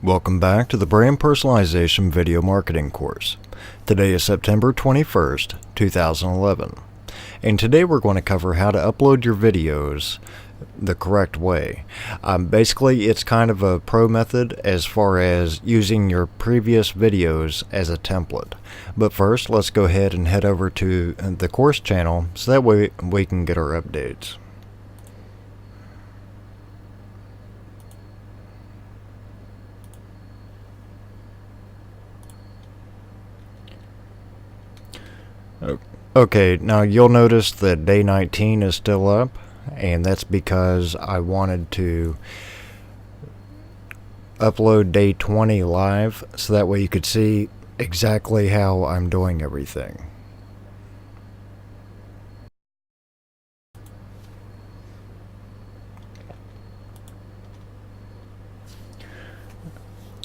Welcome back to the Brand Personalization Video Marketing course. Today is September 21st, 2011. And today we're going to cover how to upload your videos the correct way. Basically, it's kind of a pro method as far as using your previous videos as a template. But first, let's go ahead and head over to the course channel so that way we can get our updates. Okay, now you'll notice that day 19 is still up, and that's because I wanted to upload day 20 live so that way you could see exactly how I'm doing everything.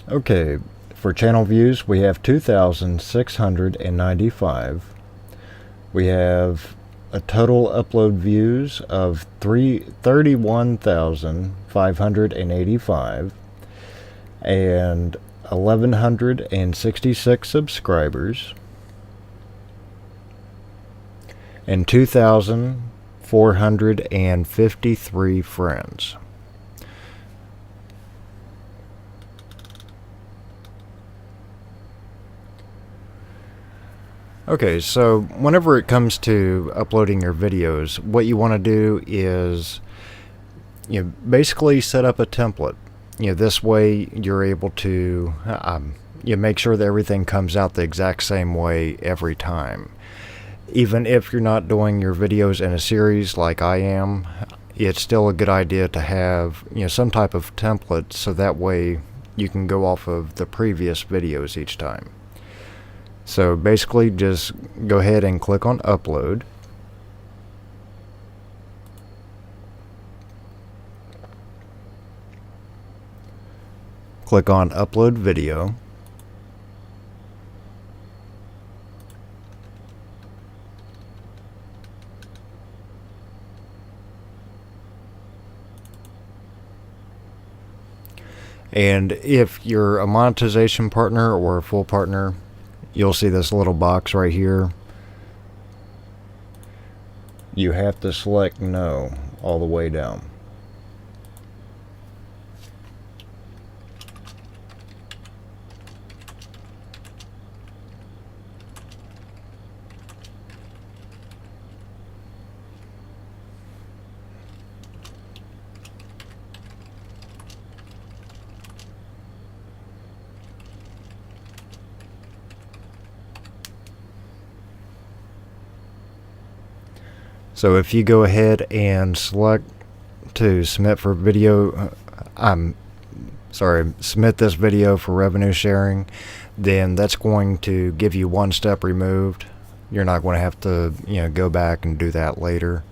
Okay, for channel views we have 2,695. We have a total upload views of 31,585 and 1,166 subscribers and 2,453 friends. Okay, so whenever it comes to uploading your videos, what you want to do is basically set up a template. This way you're able to make sure that everything comes out the exact same way every time. Even if you're not doing your videos in a series like I am, it's still a good idea to have some type of template so that way you can go off of the previous videos each time. So basically just go ahead and click on upload. Click on upload video. And if you're a monetization partner or a full partner, you'll see this little box right here. You have to select no all the way down. So if you go ahead and select to submit for video, submit this video for revenue sharing, then that's going to give you one step removed. You're not going to have to go back and do that later.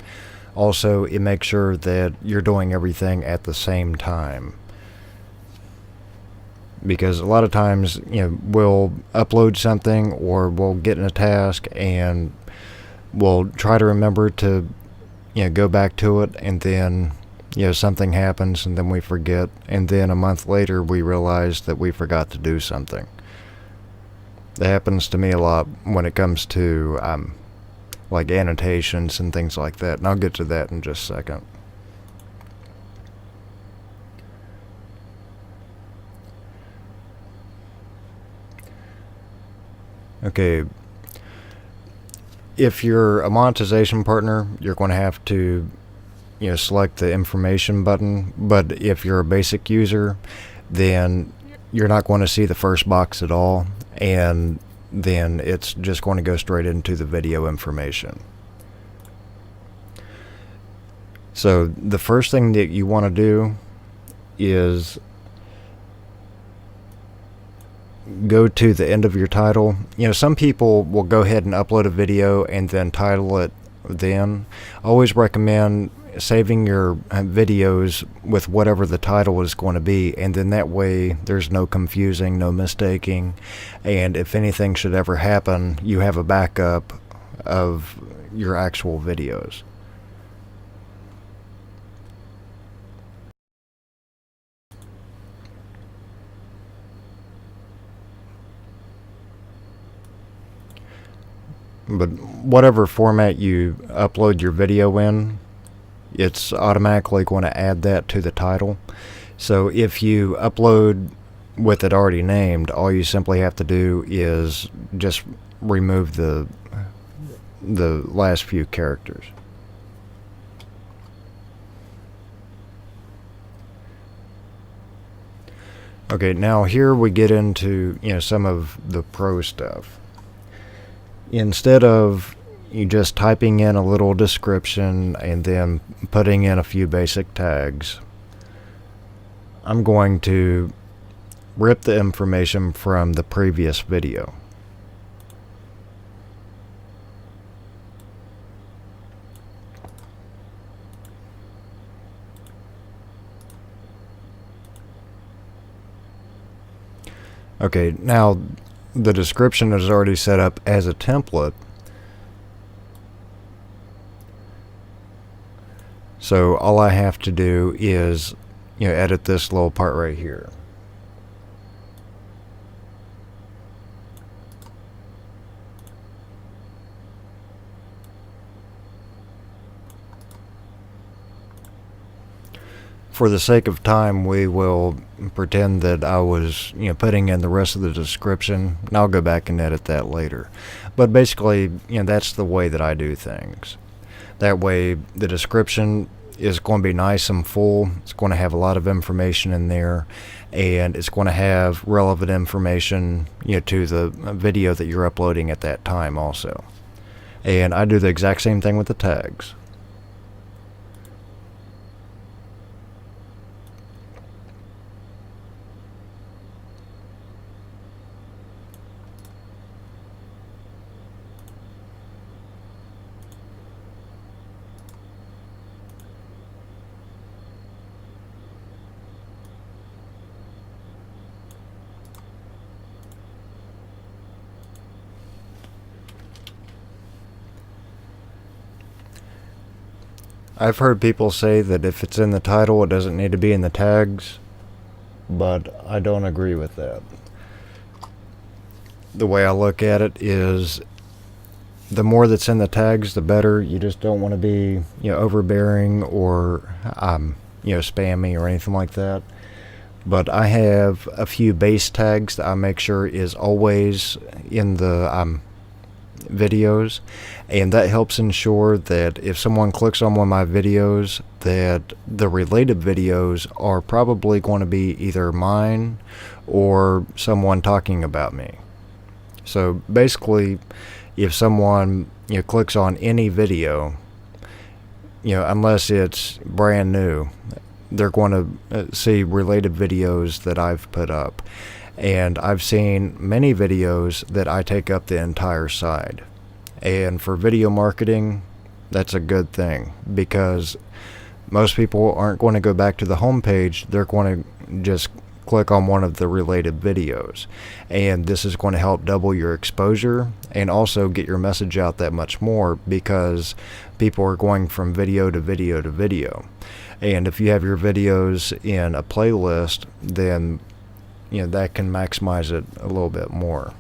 Also, it makes sure that you're doing everything at the same time. Because a lot of times, we'll upload something or we'll get in a task and we'll try to remember to go back to it, and then something happens and then we forget, and then a month later we realize that we forgot to do something. That happens to me a lot when it comes to like annotations and things like that, and I'll get to that in just a second. Okay, if you're a monetization partner, you're going to have to select the information button, but if you're a basic user, then you're not going to see the first box at all, and then it's just going to go straight into the video information. So the first thing that you want to do is go to the end of your title. Some people will go ahead and upload a video and then title it then. I always recommend saving your videos with whatever the title is going to be, and then that way there's no confusing, no mistaking, and if anything should ever happen, you have a backup of your actual videos. but whatever format you upload your video in, it's automatically going to add that to the title. So if you upload with it already named, all you simply have to do is just remove the last few characters. Okay, now here we get into, some of the pro stuff. Instead of you just typing in a little description and then putting in a few basic tags, I'm going to rip the information from the previous video. Okay, now the description is already set up as a template. So all I have to do is, edit this little part right here. For the sake of time, we will pretend that I was, putting in the rest of the description, and I'll go back and edit that later. But basically, that's the way that I do things. That way, the description is going to be nice and full. It's going to have a lot of information in there, and it's going to have relevant information, to the video that you're uploading at that time also. And I do the exact same thing with the tags. I've heard people say that if it's in the title, it doesn't need to be in the tags, but I don't agree with that. The way I look at it is, the more that's in the tags, the better. You just don't want to be, overbearing or, spammy or anything like that. But I have a few base tags that I make sure is always in the videos, and that helps ensure that if someone clicks on one of my videos, that the related videos are probably going to be either mine or someone talking about me. So basically, if someone clicks on any video, unless it's brand new, they're going to see related videos that I've put up. And I've seen many videos that I take up the entire side. And for video marketing, that's a good thing, because most people aren't going to go back to the home page. They're going to just click on one of the related videos. And this is going to help double your exposure and also get your message out that much more, because people are going from video to video to video. And if you have your videos in a playlist, then that can maximize it a little bit more.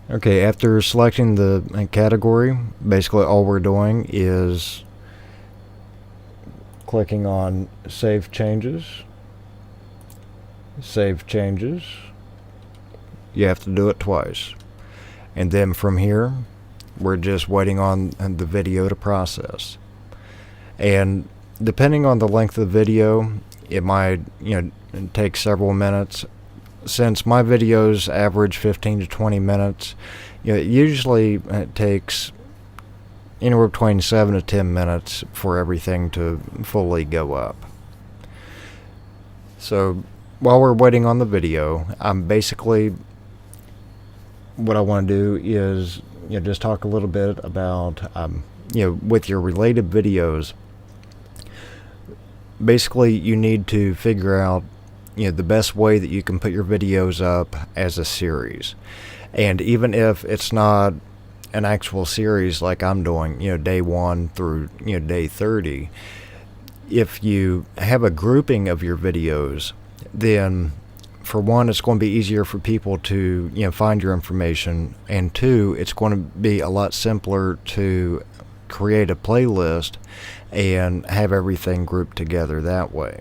Okay, after selecting the category, basically all we're doing is clicking on Save Changes. Save Changes. You have to do it twice. And then from here, we're just waiting on the video to process. And depending on the length of the video, it might take several minutes. Since my videos average 15 to 20 minutes, it usually takes anywhere between 7 to 10 minutes for everything to fully go up. So while we're waiting on the video, I'm basically, what I want to do is just talk a little bit about with your related videos. Basically, you need to figure out the best way that you can put your videos up as a series. And even if it's not an actual series like I'm doing, day 1 through day 30, if you have a grouping of your videos, then for one, it's going to be easier for people to find your information, and two, it's going to be a lot simpler to create a playlist and have everything grouped together that way.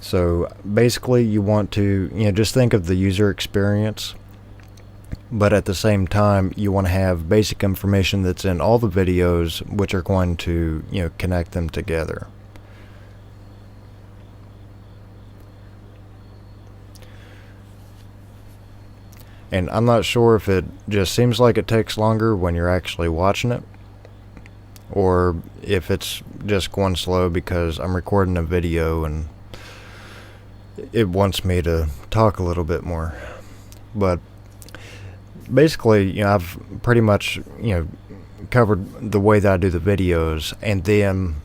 So basically, you want to just think of the user experience, but at the same time, you want to have basic information that's in all the videos, which are going to connect them together. And I'm not sure if it just seems like it takes longer when you're actually watching it, or if it's just going slow because I'm recording a video and it wants me to talk a little bit more. But basically, I've pretty much covered the way that I do the videos, and then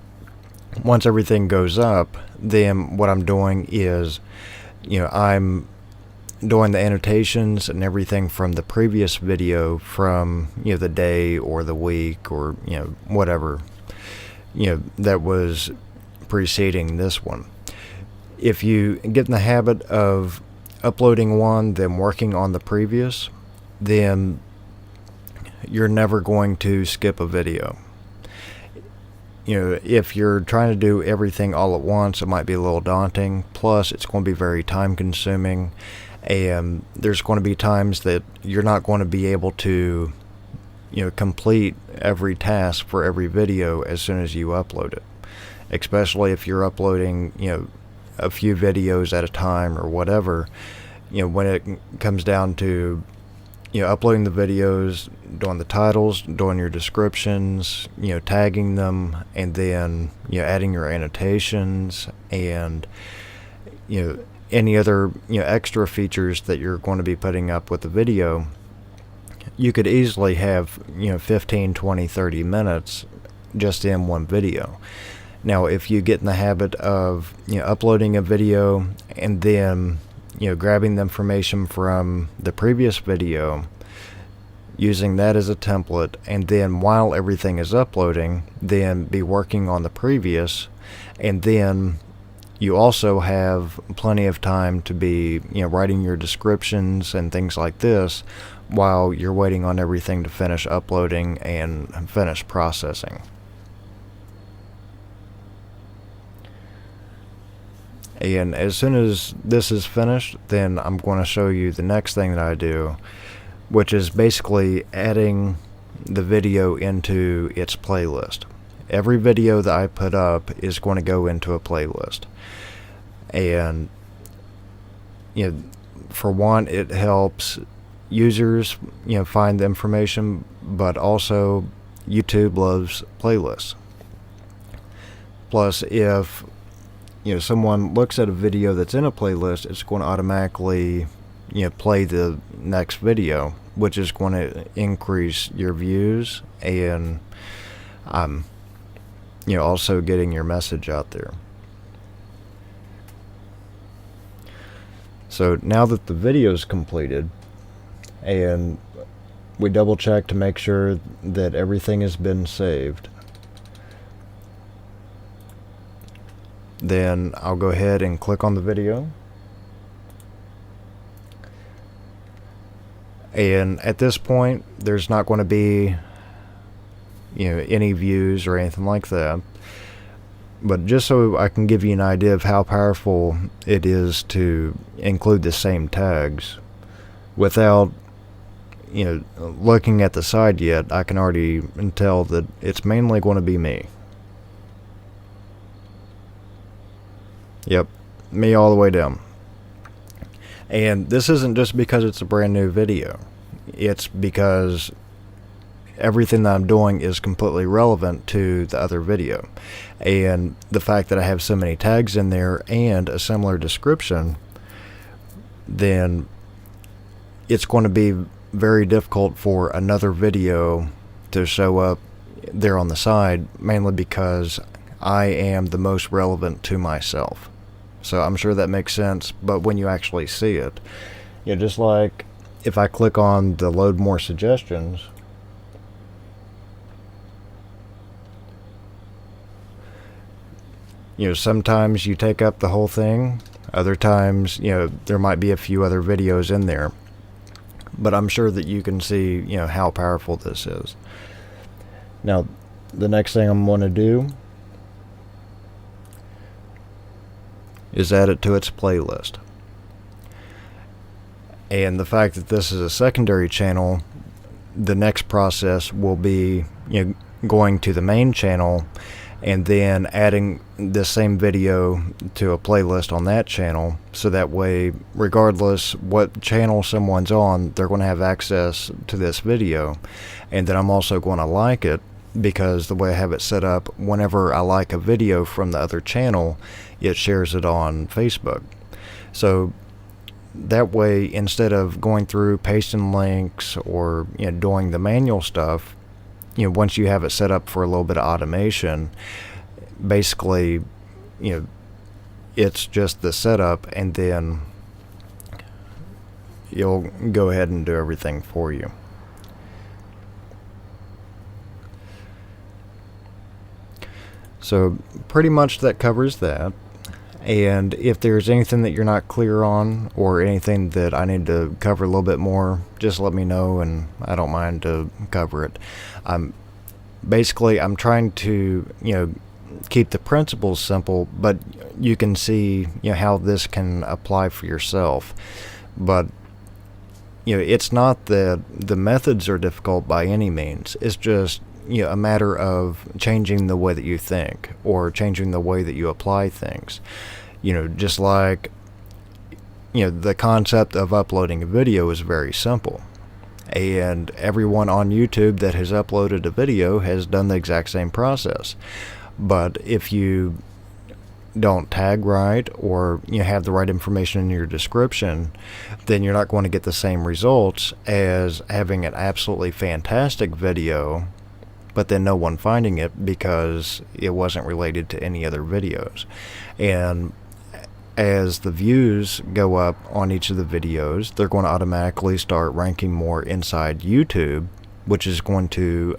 once everything goes up, then what I'm doing is I'm doing the annotations and everything from the previous video, from the day or the week or whatever that was preceding this one. If you get in the habit of uploading one, then working on the previous, then you're never going to skip a video. If you're trying to do everything all at once, it might be a little daunting. Plus, it's going to be very time consuming, and there's going to be times that you're not going to be able to complete every task for every video as soon as you upload it, especially if you're uploading a few videos at a time or whatever. When it comes down to uploading the videos, doing the titles, doing your descriptions, tagging them, and then adding your annotations and any other extra features that you're going to be putting up with the video, you could easily have 15, 20, 30 minutes just in one video. Now, if you get in the habit of uploading a video and then grabbing the information from the previous video, using that as a template, and then while everything is uploading, then be working on the previous, and then you also have plenty of time to be writing your descriptions and things like this while you're waiting on everything to finish uploading and finish processing. And as soon as this is finished, then I'm going to show you the next thing that I do, which is basically adding the video into its playlist. Every video that I put up is going to go into a playlist. And for one, it helps users find the information, but also YouTube loves playlists. Plus, if someone looks at a video that's in a playlist, it's going to automatically play the next video, which is going to increase your views and also getting your message out there. So now that the video is completed, and we double check to make sure that everything has been saved, then I'll go ahead and click on the video. And at this point, there's not going to be any views or anything like that. But just so I can give you an idea of how powerful it is to include the same tags without looking at the side yet, I can already tell that it's mainly going to be me. Yep, me all the way down. And this isn't just because it's a brand new video. It's because everything that I'm doing is completely relevant to the other video. And the fact that I have so many tags in there and a similar description, then it's going to be very difficult for another video to show up there on the side, mainly because I am the most relevant to myself. So I'm sure that makes sense, but when you actually see it, just like if I click on the load more suggestions, Sometimes you take up the whole thing. Other times, there might be a few other videos in there. But I'm sure that you can see, how powerful this is. Now, the next thing I'm going to do is add it to its playlist. And the fact that this is a secondary channel, the next process will be, going to the main channel and then adding this same video to a playlist on that channel, so that way, regardless what channel someone's on, they're going to have access to this video. And then I'm also going to like it, because the way I have it set up, whenever I like a video from the other channel, it shares it on Facebook. So that way, instead of going through pasting links or doing the manual stuff, once you have it set up for a little bit of automation, basically, it's just the setup, and then you'll go ahead and do everything for you. So pretty much that covers that. And if there's anything that you're not clear on, or anything that I need to cover a little bit more, just let me know, and I don't mind to cover it. Basically, I'm trying to, keep the principles simple, but you can see, how this can apply for yourself. But, it's not that the methods are difficult by any means. It's just, a matter of changing the way that you think, or changing the way that you apply things. Just like, the concept of uploading a video is very simple. And everyone on YouTube that has uploaded a video has done the exact same process. But if you don't tag right, or have the right information in your description, then you're not going to get the same results as having an absolutely fantastic video, but then no one finding it because it wasn't related to any other videos. And as the views go up on each of the videos, they're going to automatically start ranking more inside YouTube, which is going to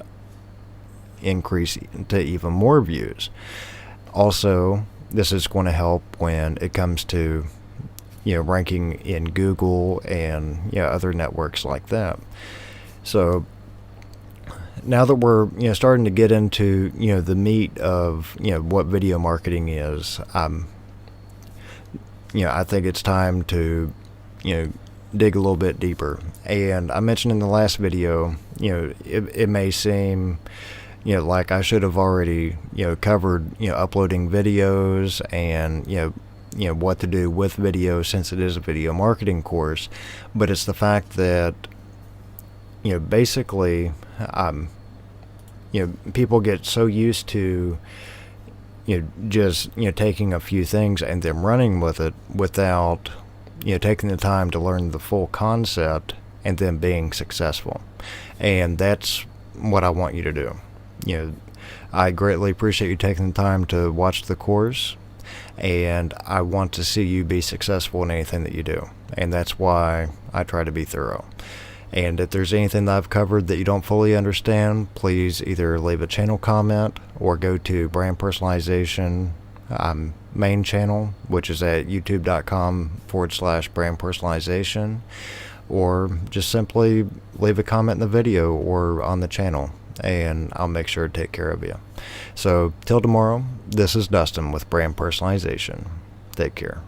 increase to even more views. Also, this is going to help when it comes to ranking in Google and other networks like that. So now that we're starting to get into the meat of what video marketing is, I think it's time to dig a little bit deeper. And I mentioned in the last video, it may seem like I should have already covered uploading videos and what to do with videos, since it is a video marketing course. But it's the fact that basically people get so used to just taking a few things and then running with it, without taking the time to learn the full concept and then being successful. And that's what I want you to do. I greatly appreciate you taking the time to watch the course, and I want to see you be successful in anything that you do, and that's why I try to be thorough. And if there's anything that I've covered that you don't fully understand, please either leave a channel comment or go to Brand Personalization main channel, which is at youtube.com/brand personalization, or just simply leave a comment in the video or on the channel, and I'll make sure to take care of you. So till tomorrow, this is Dustin with Brand Personalization. Take care.